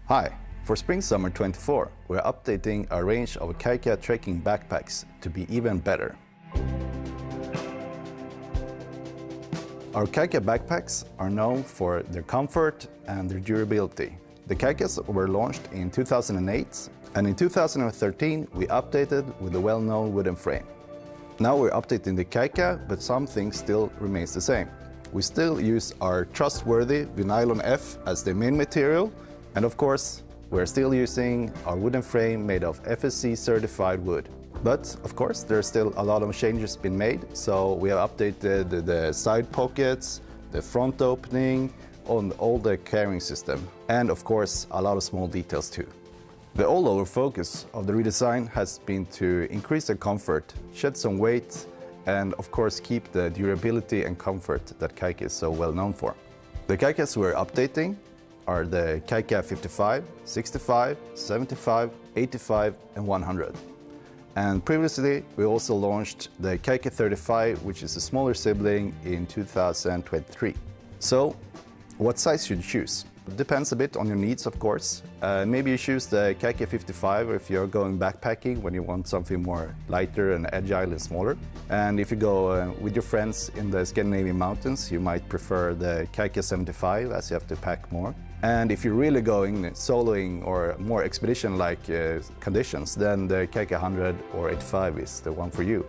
Hi, for Spring-Summer 24, we're updating our range of Kajka trekking backpacks to be even better. Our Kajka backpacks are known for their comfort and their durability. The Kajkas were launched in 2008, and in 2013 we updated with the well-known wooden frame. Now we're updating the Kajka, but some things still remains the same. We still use our trustworthy nylon F as the main material, and of course, we're still using our wooden frame made of FSC certified wood. But of course, there's still a lot of changes been made, so we have updated the side pockets, the front opening, on all the carrying system, and of course, a lot of small details too. The all-over focus of the redesign has been to increase the comfort, shed some weight, and of course keep the durability and comfort that Kajka is so well known for. The Kajkas we're updating are the Kajka 55, 65, 75, 85 and 100. And previously we also launched the Kajka 35, which is a smaller sibling, in 2023. So what size should you choose? Depends a bit on your needs, of course. Maybe you choose the Kajka 55 if you're going backpacking when you want something more lighter and agile and smaller. And if you go with your friends in the Scandinavian mountains, you might prefer the Kajka 75 as you have to pack more. And if you're really going soloing or more expedition-like conditions, then the Kajka 100 or 85 is the one for you.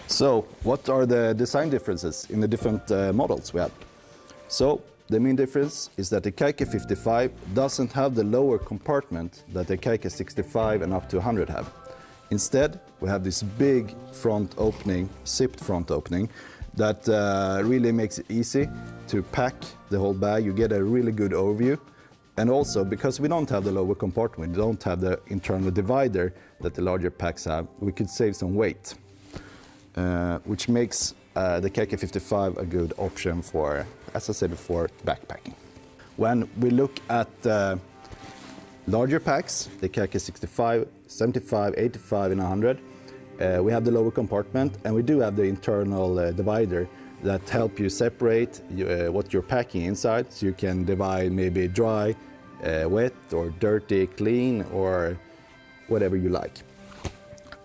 So, what are the design differences in the different models we have? So, the main difference is that the Kajka 55 doesn't have the lower compartment that the Kajka 65 and up to 100 have. Instead, we have this big front opening, zipped front opening, that really makes it easy to pack the whole bag. You get a really good overview. And also, because we don't have the lower compartment, we don't have the internal divider that the larger packs have, we could save some weight. Which makes the Kajka 55 a good option for, as I said before, backpacking. When we look at larger packs, the Kajka 65, 75, 85 and 100, we have the lower compartment, and we do have the internal divider that help you separate what you're packing inside, so you can divide maybe dry, wet or dirty, clean, or whatever you like.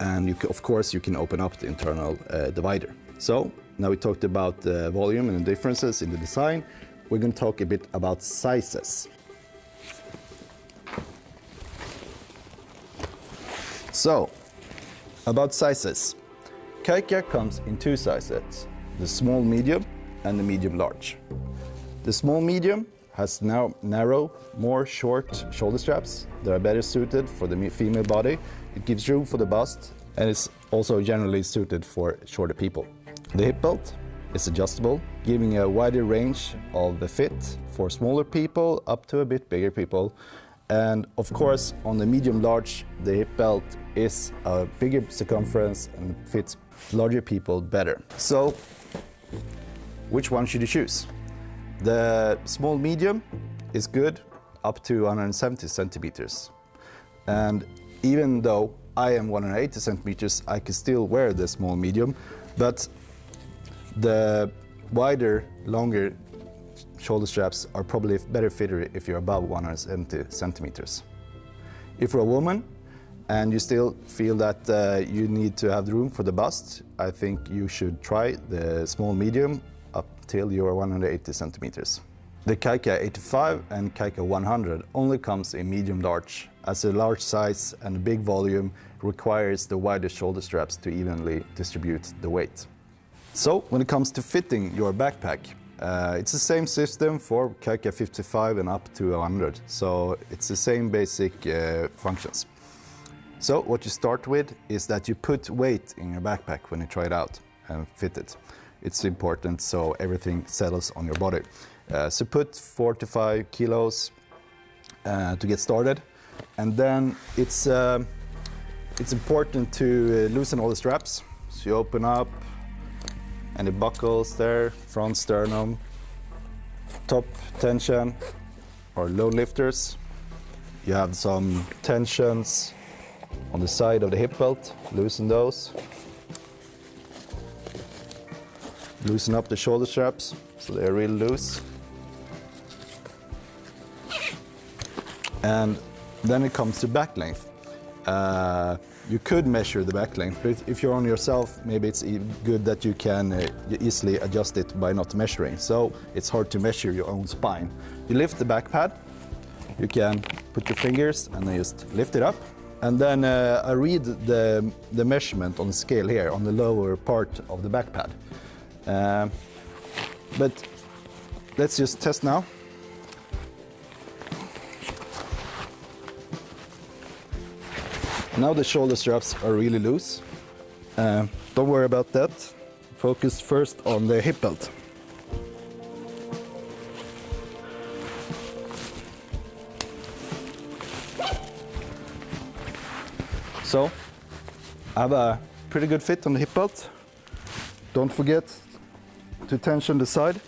And of course, you can open up the internal divider. So now we talked about the volume and the differences in the design. We're going to talk a bit about sizes. So, about sizes. Kajka comes in two sizes, the small medium and the medium large. The small medium has now narrow, more short shoulder straps that are better suited for the female body. It gives room for the bust, and it's also generally suited for shorter people. The hip belt is adjustable, giving a wider range of the fit for smaller people up to a bit bigger people. And of course, on the medium-large, the hip belt is a bigger circumference and fits larger people better. So, which one should you choose? The small medium is good up to 170 centimeters. And even though I am 180 centimeters, I can still wear the small medium, but the wider, longer shoulder straps are probably better fitted if you're above 170 centimeters. If you're a woman and you still feel that you need to have the room for the bust, I think you should try the small medium up till you're 180 centimeters. The Kajka 85 and Kajka 100 only comes in medium large, as a large size and a big volume requires the wider shoulder straps to evenly distribute the weight. So when it comes to fitting your backpack, it's the same system for Kajka 55 and up to 100, so it's the same basic functions. So what you start with is that you put weight in your backpack when you try it out and fit it. It's important so everything settles on your body. So put 4 to 5 kilos to get started, and then it's important to loosen all the straps. So you open up, and it buckles there, front sternum, top tension or load lifters. You have some tensions on the side of the hip belt, loosen those. Loosen up the shoulder straps so they're really loose. And then it comes to back length. You could measure the back length, but if you're on yourself, maybe it's good that you can easily adjust it by not measuring. So it's hard to measure your own spine. You lift the back pad, you can put your fingers and then just lift it up. And then I read the measurement on the scale here on the lower part of the back pad. But let's just test now. Now the shoulder straps are really loose. Don't worry about that. Focus first on the hip belt. So, I have a pretty good fit on the hip belt. Don't forget to tension the side.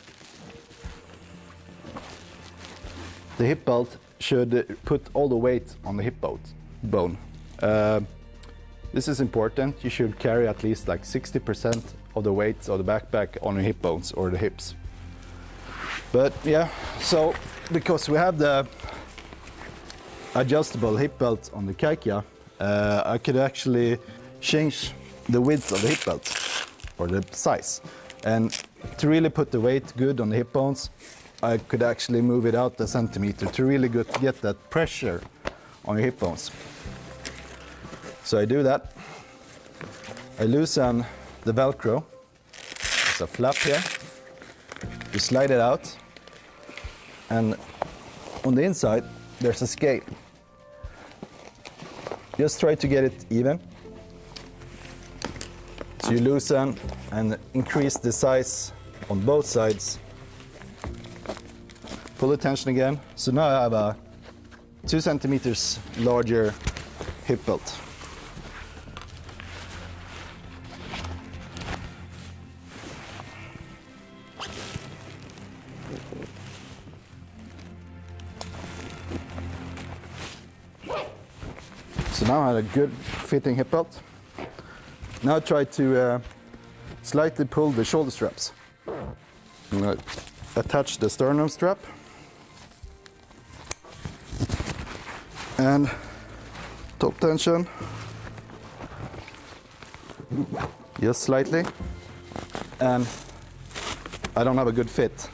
The hip belt should put all the weight on the hip bone. This is important. You should carry at least like 60% of the weight of the backpack on your hip bones or the hips. But yeah, so because we have the adjustable hip belt on the Kajka, I could actually change the width of the hip belt or the size. And to really put the weight good on the hip bones, I could actually move it out a centimeter to really get that pressure on your hip bones. So I do that. I loosen the Velcro. There's a flap here. You slide it out. And on the inside, there's a scale. Just try to get it even. So you loosen and increase the size on both sides. Pull the tension again. So now I have a 2 centimeters larger hip belt. So now I have a good fitting hip belt. Now try to slightly pull the shoulder straps. I'm going to attach the sternum strap. And top tension. Just slightly. And I don't have a good fit.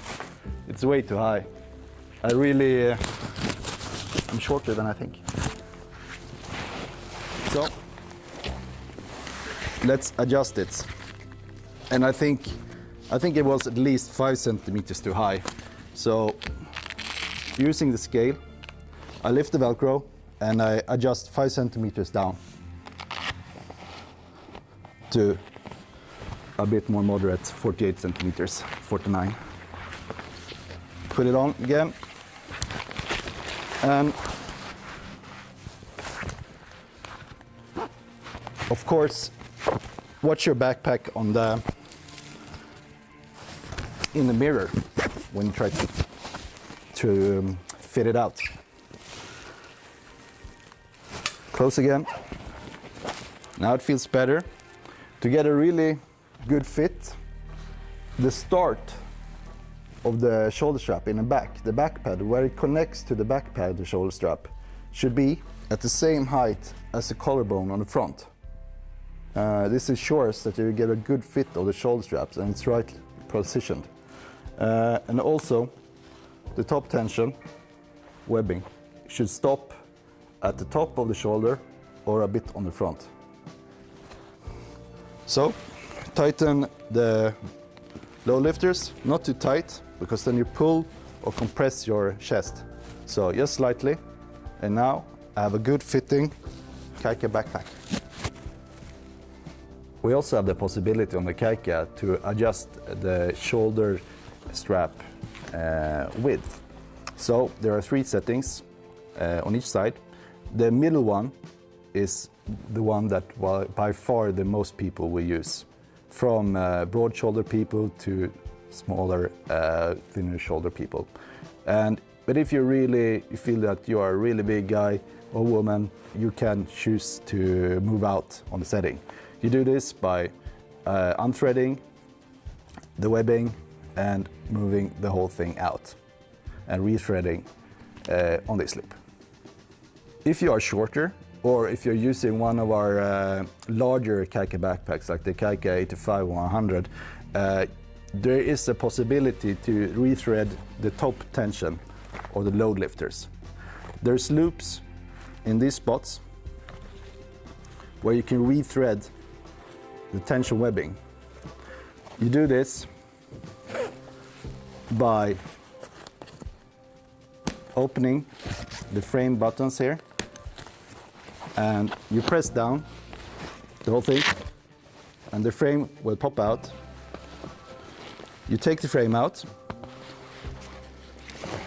It's way too high. I'm shorter than I think. So let's adjust it. And I think it was at least 5 centimeters too high. So using the scale, I lift the Velcro and I adjust 5 centimeters down to a bit more moderate, 48 centimeters, 49. Put it on again. And of course, watch your backpack in the mirror when you try to fit it out. Close again. Now it feels better. To get a really good fit, the start of the shoulder strap in the back pad, where it connects to the back pad, the shoulder strap, should be at the same height as the collarbone on the front. This ensures that you get a good fit of the shoulder straps and it's right positioned. And also, the top tension webbing should stop at the top of the shoulder or a bit on the front. So, tighten the low lifters, not too tight, because then you pull or compress your chest. So just slightly, and now I have a good fitting Kajka backpack. We also have the possibility on the Kajka to adjust the shoulder strap width. So there are 3 settings on each side. The middle one is the one that by far the most people will use, from broad shoulder people to smaller, thinner shoulder people. But if you feel that you are a really big guy or woman, you can choose to move out on the setting. You do this by unthreading the webbing and moving the whole thing out and rethreading on this loop. If you are shorter, or if you're using one of our larger Kajka backpacks, like the Kajka 85 100, there is a possibility to rethread the top tension or the load lifters. There's loops in these spots where you can rethread the tension webbing. You do this by opening the frame buttons here, and you press down the whole thing and the frame will pop out. You take the frame out,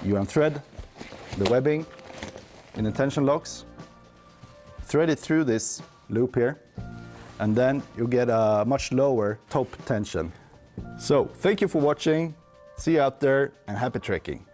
you unthread the webbing in the tension locks, thread it through this loop here, and then you get a much lower top tension. So, thank you for watching, see you out there, and happy trekking.